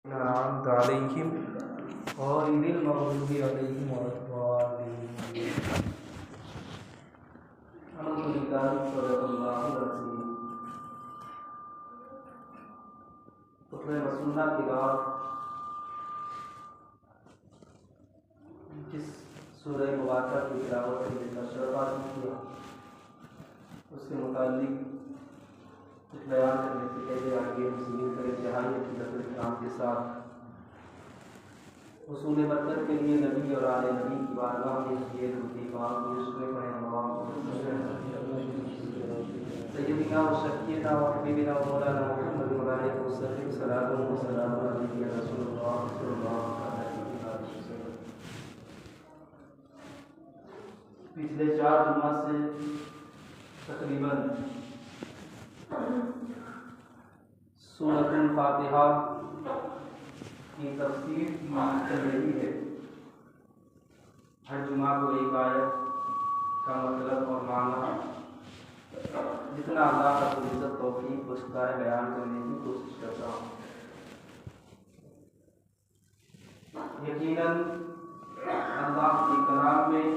أنعمت عليهم غير المغضوب عليهم ولا الضالين. الحمد لله صدق الله العظيم. خطبہ مسنہ کے بعد جس سورہ مبارکہ کی تلاوت کے لیے تشریف کیا اس کے متعلق کچھ بیان کرنے سے پہلے آگے مسلمین کا انتہائی عقیدت احترام کے ساتھ حصول برکت کے لیے نبی اور آل نبی کی بارگاہ میں یہ درود پاک پیش کریں سیدنا و شفیعنا و حبیبنا و مولانا محمد علیہ وسلم صلاۃ و سلام علیہ یا رسول اللہ صلی اللہ علیہ وسلم. پچھلے 4 جمعہ سے تقریباً سورۃ الفاتحہ کی تفسیر چل رہی ہے. ہر جمعہ کو ایک آیت کا مطلب اور معنی جتنا اللہ رب العزت توفیق بخشتا ہے بیان کرنے کی کوشش کرتا ہوں. یقیناً اللہ کے کلام میں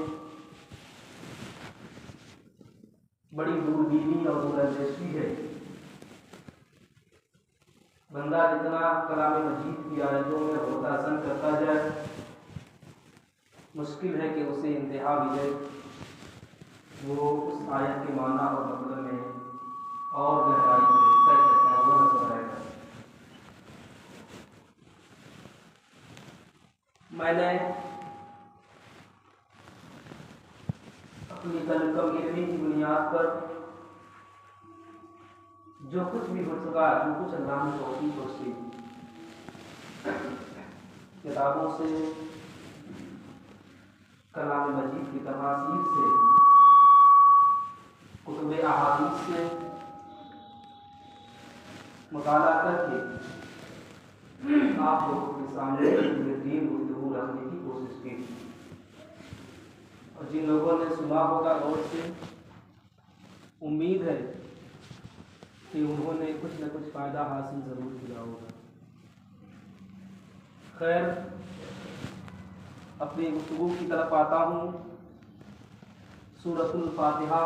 بڑی دوربینی اور دوراندیشی ہے. بندہ جتنا کلام مجید کی آیتوں میں متاثر کرتا جائے مشکل ہے کہ اسے انتہا ملے وہ اس آیت کے معنی اور مطلب میں اور گہرائی میں طے کرتا وہ نظر آئے گا. میں نے اپنی کم علمی کی بنیاد پر جو کچھ بھی ہو سکا جو کچھ اللہ نے توفیق بخشی کتابوں سے کلام مجید کی تفاسیر سے کتب احادیث سے مطالعہ کر کے آپ لوگوں کے سامنے بہترین گفتگو رکھنے کی کوشش کی اور جن لوگوں نے سنا ہوگا غور سے امید ہے کہ انہوں نے کچھ نہ کچھ فائدہ حاصل ضرور کیا ہوگا. خیر اپنی گفتگو کی طرف آتا ہوں. سورۃ الفاتحہ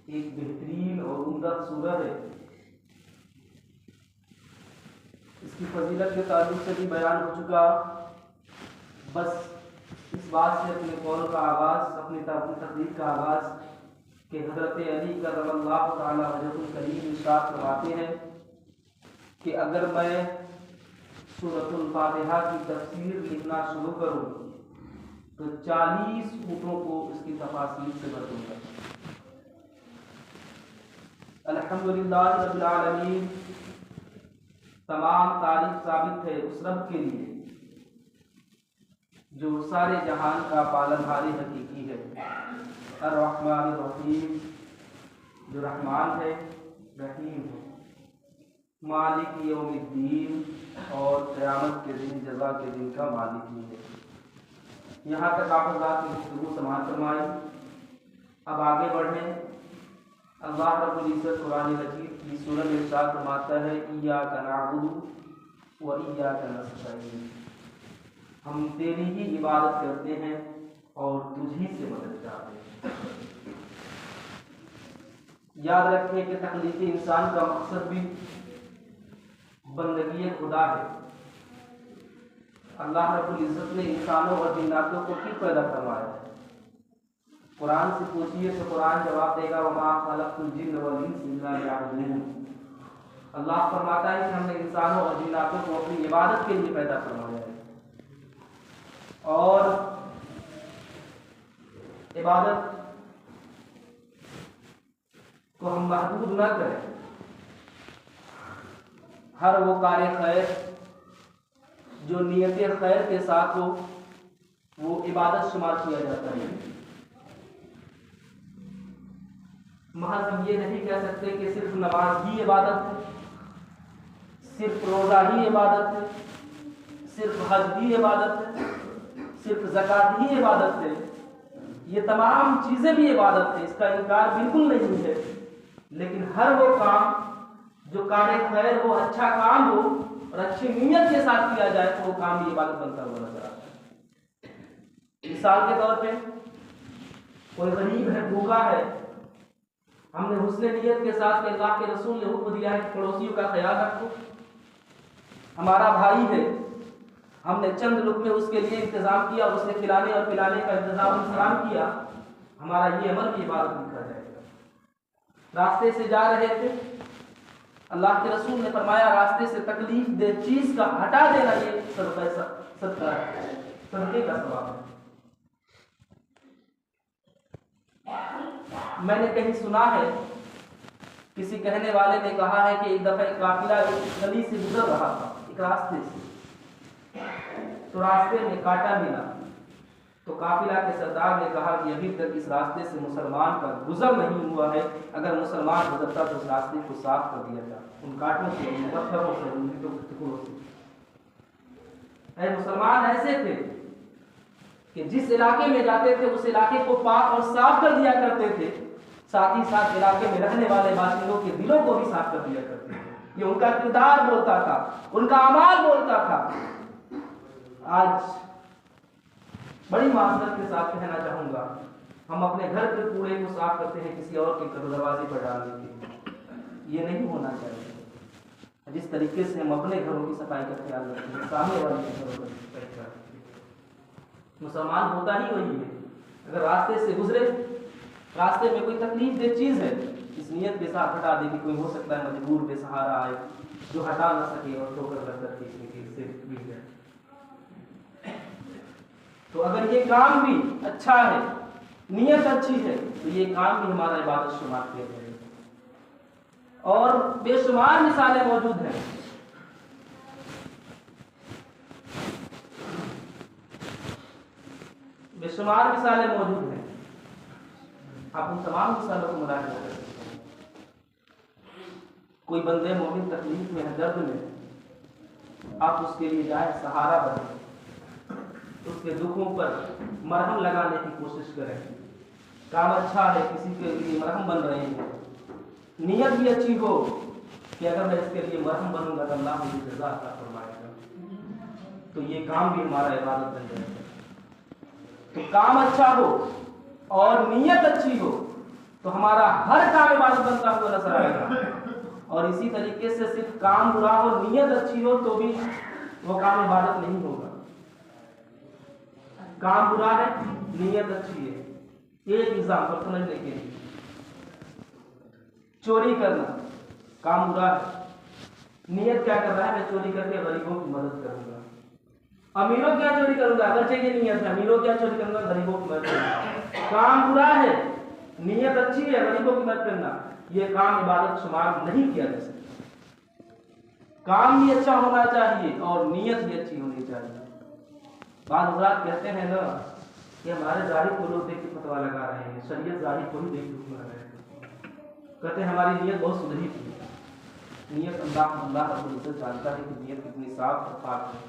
ایک بہترین اور عمدہ سورہ ہے. اس کی فضیلت کے تعلق سے بھی بیان ہو چکا. بس اس بات سے اپنے قول کا آغاز اپنی تقریر کا آغاز کہ حضرت علی کرم اللہ تعالی وجہ الکریم ارشاد فرماتے ہیں کہ اگر میں سورۃ الفاتحہ کی تفسیر لکھنا شروع کروں تو 40 اونٹوں کو اس کی تفاصیل سے بھر دوں گا. الحمدللہ رب العالمین تمام تعریف ثابت ہے اس رب کے لیے جو سارے جہان کا پالنہار حقیقی ہے. الرحمن الرحیم جو رحمان ہے رحیم ہے. مالک یوم الدین اور قیامت کے دن جزا کے دن کا مالک ہی ہے. یہاں تک آپ حضرات کی گفتگو سماعت فرمائی. اب آگے بڑھیں. اللہ رب العزت قرآن مجید کی سورہ میں ارشاد فرماتا ہے ایاک نعبد و ایاک نستعین. ہم تیری ہی عبادت کرتے ہیں اور تجھ ہی سے مدد چاہتے ہیں. یاد رکھیں کہ تخلیق انسان کا مقصد بھی بندگی خدا ہے. اللہ رب العزت نے انسانوں اور جناتوں کو کیوں پیدا فرمایا ہے؟ قرآن سے پوچھیے تو قرآن جواب دے گا وما خلقت الجن والانس الا لیعبدون. اللہ فرماتا ہے کہ ہم نے انسانوں اور جناتوں کو اپنی عبادت کے لیے پیدا فرمایا ہے اور عبادت کو ہم محدود نہ کریں. ہر وہ کار خیر جو نیت خیر کے ساتھ ہو وہ عبادت شمار کیا جاتا ہے. محض ہم یہ نہیں کہہ سکتے کہ صرف نماز ہی عبادت ہے, صرف روزہ ہی عبادت ہے, صرف حج ہی عبادت ہے, صرف زکوٰۃ ہی عبادت ہے. یہ تمام چیزیں بھی عبادت ہے, اس کا انکار بالکل نہیں ہے. لیکن ہر وہ کام جو کار خیر ہو, اچھا کام ہو, اور اچھی نیت کے ساتھ کیا جائے تو وہ کام بھی عبادت بنتا ہوا نظر آتا ہے۔ مثال کے طور پہ کوئی غریب ہے، بھوکا ہے، ہم نے حسن نیت کے ساتھ کہ اللہ کے رسول نے حکم دیا ہے کہ پڑوسیوں کا خیال رکھو، ہمارا بھائی ہے، ہم نے چند لقمے اس کے لیے انتظام کیا، اس نے کھلانے اور پلانے کا انتظام کیا، ہمارا یہ عمل بھی عبادت لکھا جائے گا۔ راستے سے جا رہے تھے، اللہ کے رسول نے فرمایا راستے سے تکلیف دہ چیز کا ہٹا دینا یہ صدقہ ہے، صدقے کا ثواب ہے۔ میں نے کہیں سنا ہے، کسی کہنے والے نے کہا ہے کہ ایک دفعہ ایک قافلہ ایک گلی سے گزر رہا تھا، ایک راستے سے، تو راستے میں کانٹا ملا، تو قافلہ کے سردار نے کہا کہ ابھی تک اس راستے سے مسلمان کا گزر نہیں ہوا ہے، اگر مسلمان گزرتا تو اس راستے کو صاف کر دیا جائے، ان کانٹوں سے، ان پتھروں سے، ان ٹکڑوں سے۔ اے مسلمان ایسے تھے کہ جس علاقے میں جاتے تھے اس علاقے کو پاک اور صاف کر دیا کرتے تھے، ساتھ ہی ساتھ علاقے میں رہنے والے باشندوں کے دلوں کو بھی صاف کر دیا کرتے تھے۔ یہ ان کا کردار بولتا تھا، ان کا اعمال بولتا تھا۔ آج بڑی معذرت کے ساتھ کہنا چاہوں گا، ہم اپنے گھر کے کوڑے کو صاف کرتے ہیں کسی اور کے دروازے پر ڈالنے کے لیے، یہ نہیں ہونا چاہیے۔ جس طریقے سے ہم اپنے گھروں کی صفائی کا خیال رکھتے ہیں، سامنے والے کے گھروں کا صفائی کا خیال رکھتے ہیں۔ مسلمان ہوتا ہی وہی ہے، اگر راستے سے گزرے، راستے میں کوئی تکلیف دہ چیز ہے، اس نیت کے ساتھ ہٹا دے کہ کوئی ہو سکتا ہے مجبور بے سہارا آئے جو ہٹا نہ سکے اور ٹھوکر لگ کر کے سے گر جائے۔ تو اگر یہ کام بھی اچھا ہے، نیت اچھی ہے، تو یہ کام بھی ہمارا عبادت شمار کیا جائے گا۔ اور بے شمار مثالیں موجود ہیں۔ بے شمار مثالیں موجود ہیں، آپ ان تمام مثالوں کو ملاحظہ کر سکتے ہیں۔ کوئی بندے مومن تکلیف میں ہے، درد میں، آپ اس کے لیے جائیں، سہارا بنیں، اس کے دکھوں پر مرہم لگانے کی کوشش کریں۔ کام اچھا ہے، کسی کے لیے مرہم بن رہے ہیں، نیت بھی اچھی ہو کہ اگر میں اس کے لیے مرہم بنوں گا تو اللہ مجھے جزا عطا فرمائے گا، تو یہ کام بھی ہمارا عبادت بن جائے گا۔ تو کام اچھا ہو اور نیت اچھی ہو تو ہمارا ہر کام عبادت بنتا ہوا نظر آئے گا، اور اسی طریقے سے صرف کام برا ہو، نیت اچھی ہو تو بھی وہ کام عبادت نہیں ہوگا۔ کام برا ہے، نیت اچھی ہے۔ ایک ایگزامپل سمجھنے کے لیے، چوری کرنا کام برا ہے، نیت کیا کر رہا ہے؟ میں چوری کر کے غریبوں کی مدد کروں گا۔ امیروں کیا چوری کروں گا؟ اگرچہ یہ نیت ہے، امیروں کیا چوری کروں گا؟ غریبوں کی مدد کروں گا۔ کام برا ہے، نیت اچھی ہے، غریبوں کی مدد کرنا، یہ کام عبادت شمار نہیں کیا جا سکتا۔ کام بھی اچھا ہونا چاہیے اور نیت بھی اچھی ہونی چاہیے۔ بعض حضرات کہتے ہیں نا کہ ہمارے ظاہر کو لوگ دیکھ کے فتوا لگا رہے ہیں، شریعت ظاہر کو ہی دیکھ کے حکم لگا رہے ہیں، کہتے ہیں ہماری نیت بہت سدھری تھی۔ نیت اللہ رب العزت جانتا ہے کہ نیت کتنی صاف اور پاک ہے۔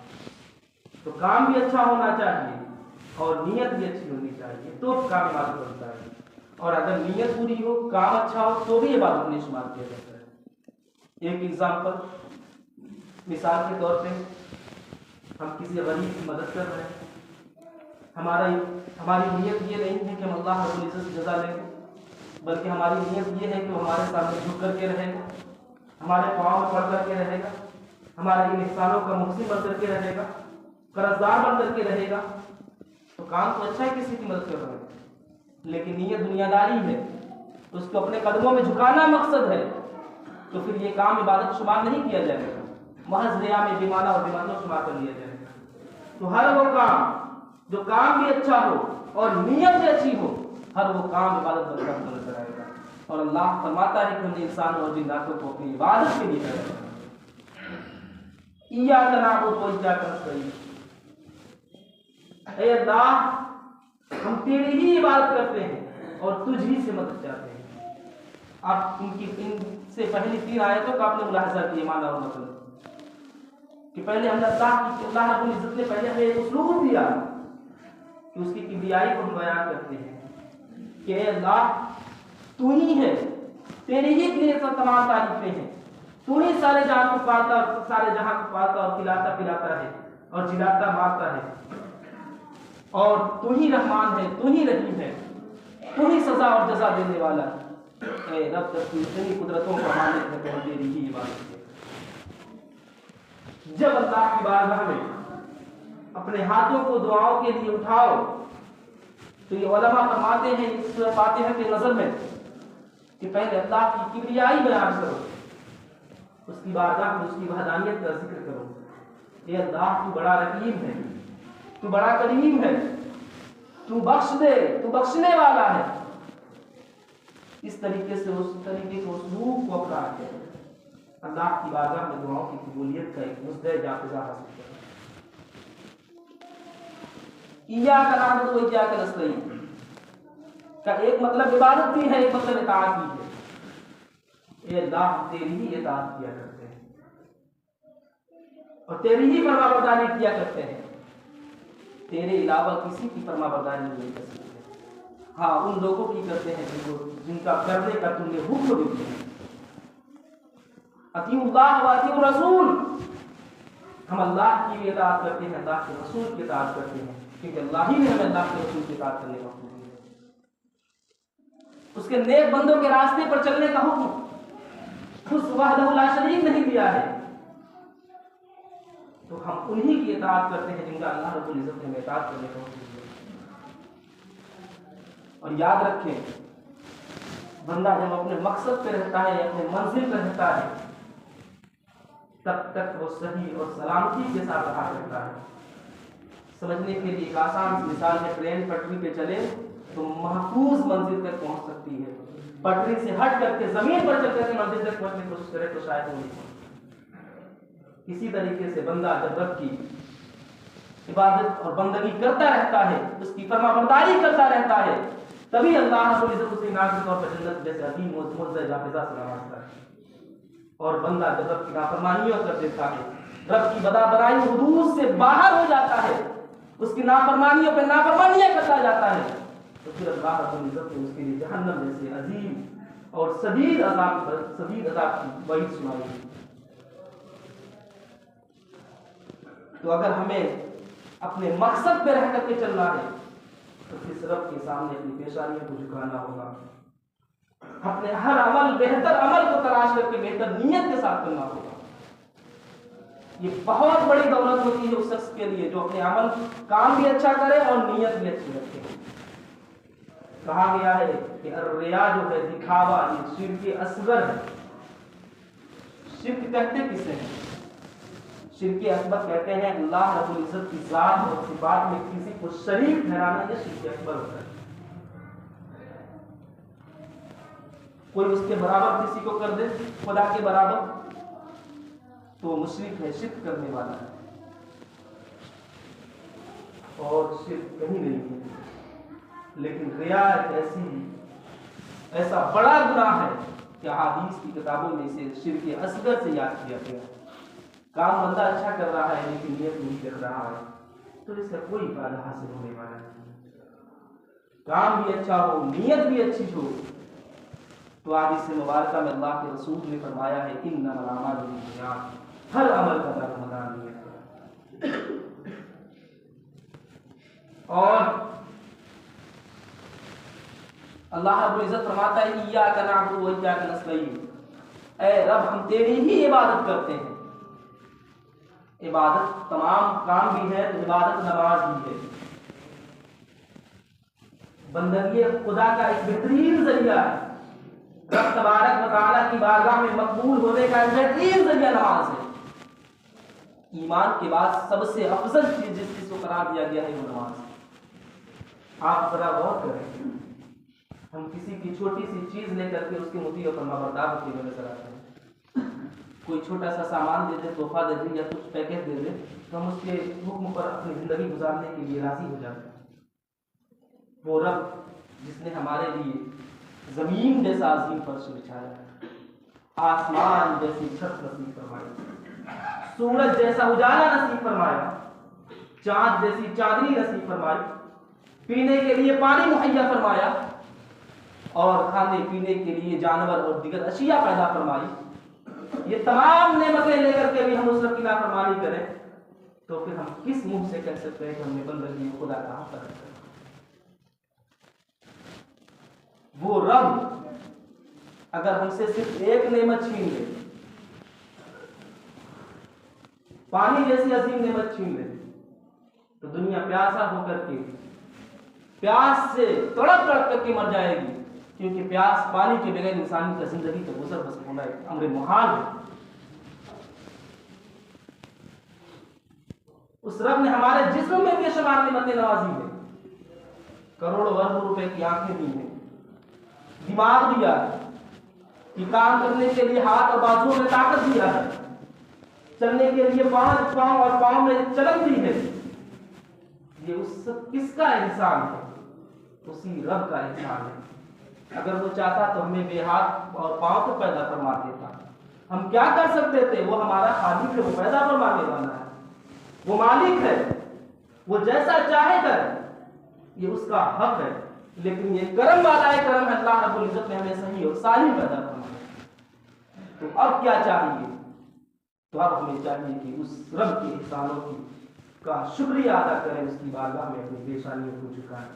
تو کام بھی اچھا ہونا چاہیے اور نیت بھی اچھی ہونی چاہیے، تو کام عبادت بنتا ہے۔ اور اگر نیت پوری ہو، کام اچھا ہو تو بھی عبادت نہیں شمار کیا جاتا ہے۔ ایک ایگزامپل، مثال کے طور پہ ہم کسی غریب کی مدد کر رہے ہیں، ہماری نیت یہ نہیں ہے کہ ہم اللہ رب العزت سے جزا لیں گے، بلکہ ہماری نیت یہ ہے کہ وہ ہمارے سامنے جھک کر کے رہے گا، ہمارے پاؤں میں پڑ کر کے رہے گا، ہمارے ان احسانوں کا محسن بن کر کے رہے گا، قرض دار بن کر کے رہے گا۔ تو کام تو اچھا ہے، کسی کی مدد کر رہے ہیں، لیکن نیت دنیا داری ہے، اس کو اپنے قدموں میں جھکانا مقصد ہے، تو پھر یہ کام عبادت شمار نہیں کیا جائے گا، محض ریا میں بیمانہ اور بیمانہ شمار کر لیا جائے گا۔ تو ہر وہ کام جو کام بھی اچھا ہو اور نیت بھی اچھی ہو، ہر وہ کام عبادت بنتا ہوا نظر آئے گا۔ اور اللہ فرماتا ہے کہ ہم نے انسانوں اور جناتوں کو اپنی عبادت کے لیے پیدا کیا۔ ایاک نعبد و ایاک نستعین، اے اللہ ہم تیری ہی عبادت کرتے ہیں اور تجھ ہی سے مدد چاہتے ہیں۔ آپ ان سے پہلی 3 آیتوں کا آپ نے ملاحظہ کیا، معنی اور مطلب، کہ پہلے ہم نے اللہ رب العزت نے پہلے ہمیں ایک اسلوب دیا کہ اس کی کبریائی کو ہم بیان کرتے ہیں کہ اے اللہ تو ہی ہے، تیری ہی کے لیے تمام تعریفیں ہیں، تو ہی سارے جہاں کو پالتا اور کھلاتا پلاتا ہے اور جلاتا مارتا ہے، اور تو ہی رحمان ہے، تو ہی رحیم ہے، تو ہی سزا اور جزا دینے والا ہے۔ اے رب، جب تو اتنی قدرتوں کا مالک ہے تو ہم تیری ہی عبادت کرتے ہیں۔ جب اللہ کی بارگاہ میں اپنے ہاتھوں کو دعاؤں کے لیے اٹھاؤ تو یہ علماء فرماتے ہیں اس سورہ فاتحہ کے نظر میں کہ پہلے اللہ کی کبریائی بیان کرو، اس کی بارگاہ میں اس کی وحدانیت کا ذکر کرو۔ اے اللہ، تو بڑا رحیم ہے، تو بڑا کریم ہے، تو بخش دے، تو بخشنے والا ہے۔ اس طریقے سے اسلوب کو اپنا کے اللہ کی بارگاہ میں دعاؤں کی قبولیت کا ایک مزدہ جافزہ حاصل کرو۔ ایاک نعبد و ایاک نستعین کا ایک مطلب عبادت بھی ہے، ایک مطلب اطاعت بھی ہے۔ اے اللہ، تیری ہی اطاعت کیا کرتے ہیں اور تیری ہی فرما برداری کیا کرتے ہیں، تیرے علاوہ کسی کی فرما برداری نہیں کر سکتے۔ ہاں، ان لوگوں کی کرتے ہیں جن کا کرنے کا تم نے حکم دیتے ہیں۔ اطیعوا اللہ و اطیعوا الرسول، ہم اللہ کی بھی اطاعت کرتے ہیں، اللہ کے رسول کی اطاعت کرتے ہیں، کیونکہ اللہ ہی نے ہمیں اللہ کے رسول کی اطاعت کرنے کا حکم دیا ہے۔ اس کے نیک بندوں کے راستے پر چلنے کا حکم اس وحدہ لا شریک نہیں دیا ہے، تو ہم انہی کی اطاعت کرتے ہیں جن کا اللہ رب العزت نے ہمیں اطاعت کرنے کا حکم دیا۔ اور یاد رکھیں، بندہ جب اپنے مقصد پہ رہتا ہے، اپنے منزل پہ رہتا ہے، تب تک وہ صحیح اور سلامتی کے ساتھ رہا کرتا ہے۔ سمجھنے کے لیے ایک آسان سی مثال ہے، ٹرین پٹری پہ چلے تو محفوظ منزل تک پہنچ سکتی ہے، پٹری سے ہٹ کر کے زمین پر چل کر کے منزل تک پہنچنے کی کوشش کرے تو شاید وہ نہیں پہنچے۔ اسی طریقے سے بندہ جب رب کی عبادت اور بندگی کرتا رہتا ہے، اس کی فرما برداری کرتا رہتا ہے، تبھی اللہ رب العزت اسے انعام کے طور پر جنت جیسے عظیم معجزہ جافزہ سے نوازتا ہے۔ اور بندہ جب رب کی نافرمانیوں کر دیتا ہے، رب کی بنائی حدود سے باہر ہو جاتا ہے، اس کی نافرمانیوں پہ نافرمانیاں کرتا جاتا ہے، تو پھر اللہ رب العزت نے اس کے لیے جہنم جیسے عظیم اور شدید عذاب کی وعید سنائی ہے۔ تو اگر ہمیں اپنے مقصد پہ رہ کر کے چلنا ہے تو اس رب کے سامنے اپنی پیشانیوں کو جھکانا ہوگا، اپنے ہر عمل بہتر عمل کو تلاش کر کے بہتر نیت کے ساتھ کرنا ہوگا۔ یہ بہت بڑی دولت ہوتی ہے اس شخص کے لیے جو اپنے عمل کام بھی اچھا کرے اور نیت بھی اچھی رکھے۔ کہا گیا ہے کہ الریا جو ہے، دکھاوا، یہ شرک اصغر ہے۔ شرک کہتے کسے ہیں؟ شرک اکبر کہتے ہیں اللہ رب العزت کی ذات اور صفات میں کسی کو شریک ٹھہرانا، یہ شرک اکبر ہوتا ہے۔ کوئی اس کے برابر کسی کو کر دے خدا کے برابر تو مشرک ہے، شرک کرنے والا ہے، اور شرک کہیں نہیں ہے۔ لیکن ریا ایسا بڑا گناہ ہے کہ احادیث کی کتابوں میں اسے شرک اصغر سے یاد کیا گیا۔ کام بندہ اچھا کر رہا ہے لیکن نیت نہیں کر رہا ہے تو اس کا کوئی فائدہ حاصل ہونے والا نہیں۔ کام بھی اچھا ہو، نیت بھی اچھی ہو، تو آج اس مبارکہ میں اللہ کے رسول نے فرمایا ہے انما الاعمال بالنیات، ہر عمل کا دار مدار نیت ہے۔ اور اللہ رب العزت فرماتا ہے ایاک نعبد و ایاک نستعین، اے رب ہم تیری ہی عبادت کرتے ہیں۔ عبادت تمام کام بھی ہے تو عبادت نماز بھی ہے۔ بندگی خدا کا ایک بہترین ذریعہ ہے، رب تبارک و تعالیٰ کی بارگاہ میں مقبول ہونے کا ایک بہترین ذریعہ نماز ہے۔ ایمان کے بعد سب سے افضل چیز جس چیز کو قرار دیا گیا ہے وہ نماز ہے۔ آپ ذرا غور کریں، ہم کسی کی چھوٹی سی چیز لے کر کے اس کے مطیع و فرمانبردار ہوتے ہوئے نظر آتے ہیں۔ کوئی چھوٹا سا سامان دے دے، تحفہ دے دے یا کچھ پیکج دے دے تو ہم اس کے حکم پر اپنی زندگی گزارنے کے لیے راضی ہو جاتے ہیں۔ وہ رب جس نے ہمارے لیے زمین جیسا عظیم فرش بچھایا ہے، آسمان جیسی چھت نصیب فرمائی، سورج جیسا اجالا نصیب فرمایا، چاند جیسی چادری نصیب فرمائی، پینے کے لیے پانی مہیا فرمایا، اور کھانے پینے کے لیے جانور اور دیگر اشیاء پیدا فرمائی، یہ تمام نعمتیں لے کر کے بھی ہم اس رب کی نافرمانی کریں تو پھر ہم کس منہ سے کہہ سکتے ہیں کہ ہم نے بندگی خدا کا حق ادا کیا؟ وہ رب اگر ہم سے صرف ایک نعمت چھین لے، پانی جیسی عظیم نعمت چھین لے، تو دنیا پیاسا ہو کر کے پیاس سے تڑپ تڑپ کر کے مر جائے گی، کیونکہ پیاس پانی کے بغیر انسانی کا زندگی کا گزر بسر ہونا ایک امر محال ہے۔ اس رب نے ہمارے جسم میں بے شمار نعمتیں نوازی ہیں، کروڑوں اربوں روپے کی آنکھیں دی ہیں، دماغ دیا ہے، کہ کام کرنے کے لیے ہاتھ اور بازوؤں میں طاقت دیا ہے، چلنے کے لیے پانچ پاؤں اور پاؤں میں چلن دی ہے۔ یہ اس کس کا احسان ہے؟ اسی رب کا احسان ہے۔ اگر وہ چاہتا تو ہمیں بے ہاتھ اور پاؤں کو پیدا فرما دیتا۔ ہم کیا کر سکتے تھے؟ وہ ہمارا خالق ہے، وہ پیدا فرمانے والا ہے، وہ مالک ہے، وہ جیسا چاہے کر، یہ اس کا حق ہے۔ لیکن یہ کرم والا ہے، کرم ہے اللہ رب العزت نے ہمیں صحیح اور سالم پیدا فرمایا۔ تو اب کیا چاہیے؟ تو اب ہمیں چاہیے کہ اس رب کے احسانوں کا شکریہ ادا کریں، اس کی بارگاہ میں اپنی پیشانیوں کو جھکائیں۔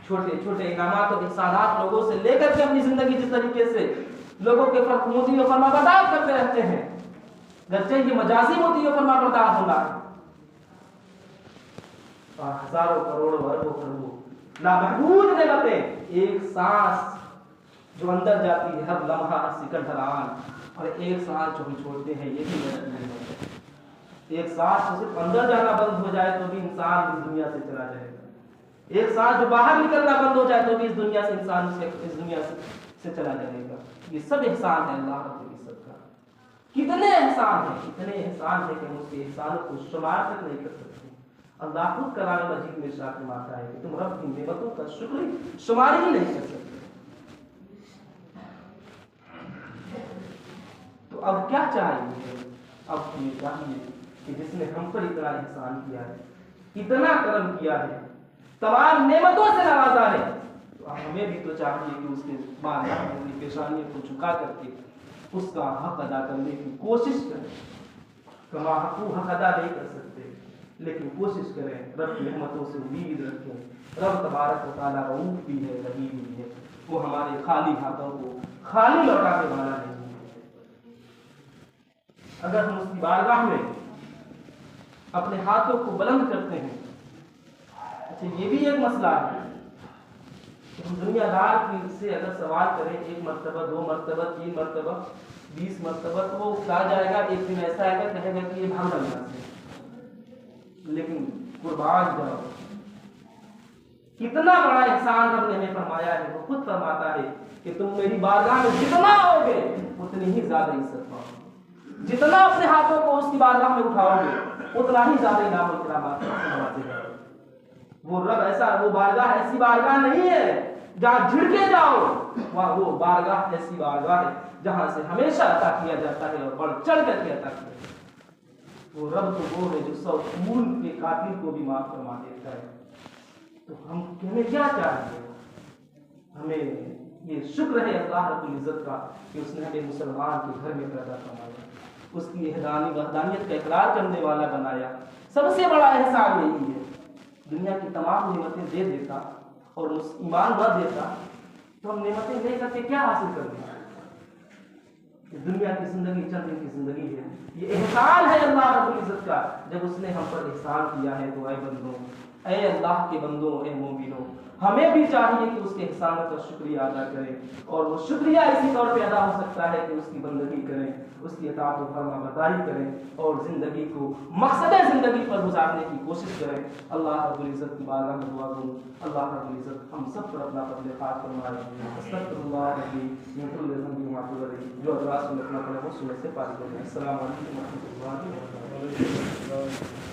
چھوٹے چھوٹے انعامات اور احسانات لوگوں سے لے کر کے اپنی زندگی جس طریقے سے لوگوں کے موتی و فرمانبردار کرتے رہتے ہیں، گرچہ یہ مجازی موتی و فرمانبردار ہونا ہے، ہزاروں کروڑوں اربوں کروڑوں لامحدود نعمتیں، ایک سانس جو اندر جاتی ہے ہر لمحہ ہر سیکنڈ ہر آن، اور ایک سانس جو ہم چھوڑتے ہیں یہ بھی نعمت نہیں ہے۔ ایک سانس جو صرف اندر جانا بند ہو جائے تو بھی انسان اس دنیا سے چلا جائے گا، ایک سانس جو باہر نکلنا بند ہو جائے تو بھی اس دنیا سے انسان اس دنیا سے چلا جائے گا۔ یہ سب احسان ہے اللہ رب العزت کا۔ کتنے احسان ہیں، اتنے احسان ہیں کہ ہم اس کے احسانوں کو شمار تک نہیں کر سکتے۔ اللہ خود کلام مجید میں ارشاد فرماتا ہے کہ تم رب کی نعمتوں کا شکر شمار ہی نہیں کر سکتے۔ تو اب کیا چاہیے؟ اب ہمیں چاہیے کہ جس نے ہم پر اتنا احسان کیا ہے، اتنا کرم کیا ہے، تمام نعمتوں سے نوازا ہے، تو ہمیں بھی تو چاہیے کہ اس کے بعد اپنی پیشانیوں کو جھکا کر کے اس کا حق ادا کرنے کی کوشش کریں۔ کما حقوق حق ادا نہیں کر سکتے، لیکن کوشش کریں، رب کی رحمتوں سے امید رکھیں۔ رب تبارک و تعالیٰ رؤوف بھی ہے، رحیم بھی ہے، وہ ہمارے خالی ہاتھوں کو خالی لوٹانے والا نہیں ہے۔ اگر ہم اس کی بارگاہ میں اپنے ہاتھوں کو بلند کرتے ہیں، اچھا یہ بھی ایک مسئلہ ہے کہ ہم دنیا دار سے اگر سوال کریں 1 مرتبہ 2 مرتبہ 3 مرتبہ 20 مرتبہ تو وہ کہا جائے گا، ایک دن ایسا آئے گا کہے گا کہ یہ بھاگ جانا ہے۔ لیکن قربان جاؤ، کتنا بڑا احسان رب نے ہمیں فرمایا ہے۔ وہ خود فرماتا ہے کہ تم میری بارگاہ میں جتنا ہوگے اتنی ہی زیادہ عزت پاؤ گے، جتنا اپنے ہاتھوں کو اس کی بارگاہ میں اٹھاؤ گے اتنا ہی زیادہ انعام و اکرامات نوازے گا۔ وہ رب ایسا، وہ بارگاہ ایسی بارگاہ نہیں ہے جہاں جھڑکے جاؤ، وہ بارگاہ ایسی بارگاہ ہے جہاں سے ہمیشہ عطا کیا جاتا ہے اور بڑھ چڑھ کر کے عطا کیا جاتا ہے۔ وہ رب تو وہ ہے جو 100 خون کے قاتل کو بھی معاف فرما دیتا ہے۔ تو ہمیں کیا چاہیے؟ ہمیں یہ شکر ہے اللہ رب العزت کا کہ اس نے ہمیں مسلمان کے گھر میں پیدا فرمایا، اس کی وحدانیت کا اقرار کرنے والا بنایا۔ سب سے بڑا احسان یہی ہے۔ دنیا کی تمام نعمتیں دے دیتا اور ایمان نہ دیتا تو ہم نعمتیں لے کر کے کیا حاصل کریں؟ دنیا کی زندگی چند دن کی زندگی ہے۔ یہ احسان ہے اللہ رب العزت کا جب اس نے ہم پر احسان کیا ہے۔ تو اے بندوں، اے اللہ کے بندوں، اے مومنوں، ہمیں بھی چاہیے کہ اس کے احسانوں کا شکریہ ادا کریں، اور وہ شکریہ اسی طور پہ ادا ہو سکتا ہے کہ اس کی بندگی کریں، اس کی اطاعت و فرمانبرداری کریں، اور زندگی کو مقصد زندگی پر گزارنے کی کوشش کریں۔ اللہ رب العزت کی بارگاہ میں دعا کروں اللہ رب العزت ہم سب پر اپنا فضل خاص فرمائے۔ استغفر اللہ ربی من کل ذنب واتوب الیہ، جو حضرات سنت نہ پڑھیں وہ سنت سے پاری کریں۔ السلام علیکم و رحمۃ اللہ وبرکاتہ۔